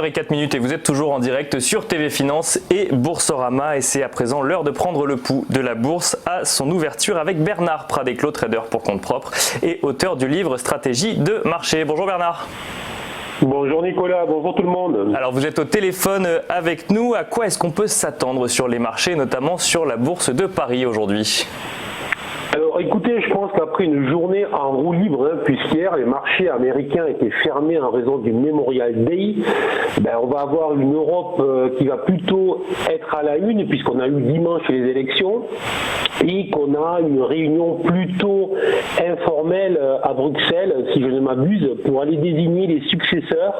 11h04 et vous êtes toujours en direct sur TV Finance et Boursorama et c'est à présent l'heure de prendre le pouls de la bourse à son ouverture avec Bernard Pradeclos, trader pour compte propre et auteur du livre Stratégie de marché. Bonjour Bernard. Bonjour Nicolas, bonjour tout le monde. Alors vous êtes au téléphone avec nous, à quoi est-ce qu'on peut s'attendre sur les marchés, notamment sur la bourse de Paris aujourd'hui ? Alors écoutez, je pense qu'après une journée en roue libre, puisqu'hier les marchés américains étaient fermés en raison du Memorial Day, on va avoir une Europe qui va plutôt être à la une, puisqu'on a eu dimanche les élections, et qu'on a une réunion plutôt informelle à Bruxelles, si je ne m'abuse, pour aller désigner les successeurs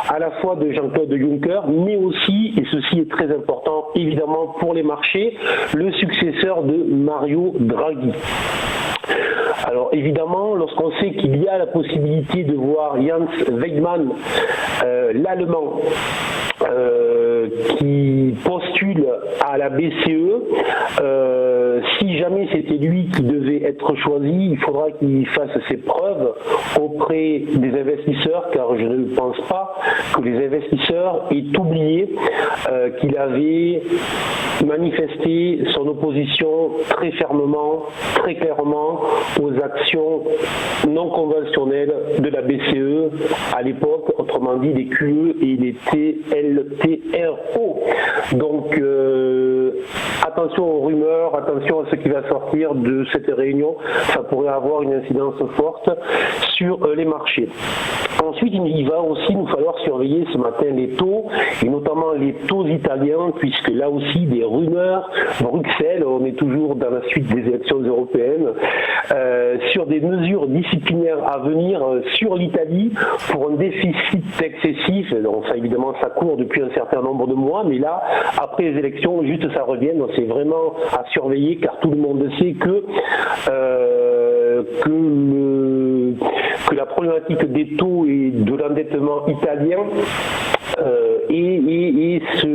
à la fois de Jean-Claude Juncker, mais aussi, et ceci est très important évidemment pour les marchés, le successeur de Mario Draghi. Alors évidemment, lorsqu'on sait qu'il y a la possibilité de voir Jens Weidmann, l'Allemand, qui postule à la BCE, si jamais c'était lui qui devait être choisi, il faudra qu'il fasse ses preuves auprès des investisseurs, car je ne pense pas que les investisseurs aient oublié qu'il avait manifesté son opposition très fermement, très clairement aux actions non conventionnelles de la BCE à l'époque, autrement dit les QE et les TLTRO. Donc attention aux rumeurs, attention à ce qui va sortir de cette réunion, ça pourrait avoir une incidence forte sur les marchés. Ensuite, il va aussi nous falloir surveiller ce matin les taux, et notamment les taux italiens, puisque là aussi des rumeurs, Bruxelles, on est toujours dans la suite des élections européennes, sur des mesures disciplinaires à venir sur l'Italie pour un déficit excessif. Donc ça évidemment ça court depuis un certain nombre de mois, mais là, après les élections, juste ça revient, donc c'est vraiment à surveiller, car tout le monde sait que la problématique des taux et de l'endettement italien est ce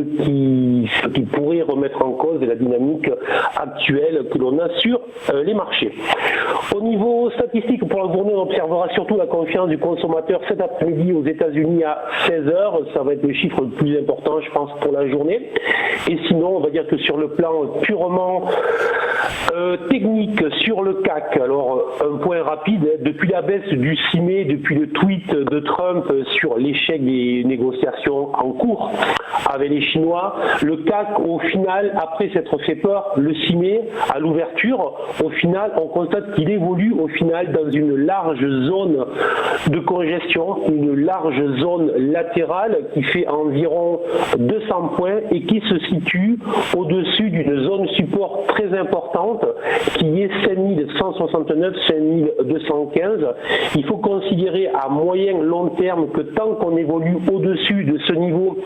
qui pourrait remettre en cause la dynamique actuelle que l'on a sur les marchés. Au niveau statistique, pour la journée, on observera surtout la confiance du consommateur cet après-midi aux États-Unis à 16h. Ça va être le chiffre le plus important, je pense, pour la journée. Et sinon, on va dire que sur le plan purement technique, sur le CAC, alors un point rapide, depuis la baisse du 6 mai, depuis le tweet de Trump sur l'échec des négociations en cours avec les Chinois, le CAC au final, après s'être fait peur le 6 mai à l'ouverture, au final on constate qu'il évolue au final dans une large zone de congestion, une large zone latérale qui fait environ 200 points et qui se situe au-dessus d'une zone support très importante qui est 5169, 5215. Il faut considérer à moyen long terme que tant qu'on évolue au-dessus de ce niveau,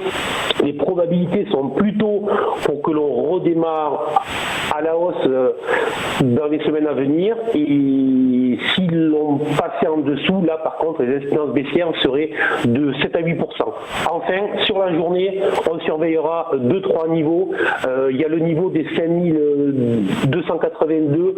les probabilités sont plutôt pour que l'on redémarre à la hausse dans les semaines à venir, et si l'on passait en dessous, là par contre les incidences baissières seraient de 7 à 8%. Enfin, sur la journée, on surveillera 2-3 niveaux. Il y a le niveau des 5282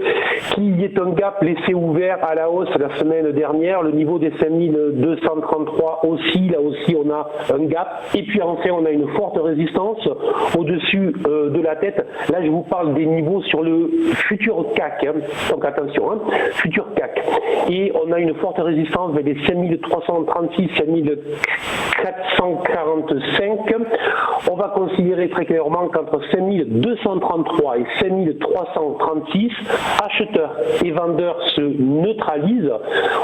qui est un gap laissé ouvert à la hausse la semaine dernière, le niveau des 5233 aussi, là aussi on a un gap, et puis enfin on a une forte résistance au-dessus de la tête. Là je vous parle des niveaux sur le futur CAC, donc attention, futur CAC, et on a une forte résistance vers les 5336, 5445. On va considérer très clairement qu'entre 5233 et 5336, acheteurs et vendeurs se neutralisent.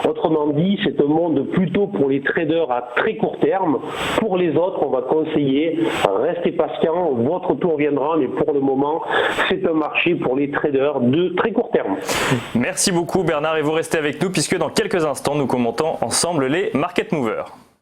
Autrement dit, c'est un monde plutôt pour les traders à très court terme. Pour les autres, on va conseiller, restez patient, votre tour viendra, mais pour le moment, c'est un marché pour les traders de très court terme. Merci beaucoup Bernard, et vous restez avec nous puisque dans quelques instants, nous commentons ensemble les market movers.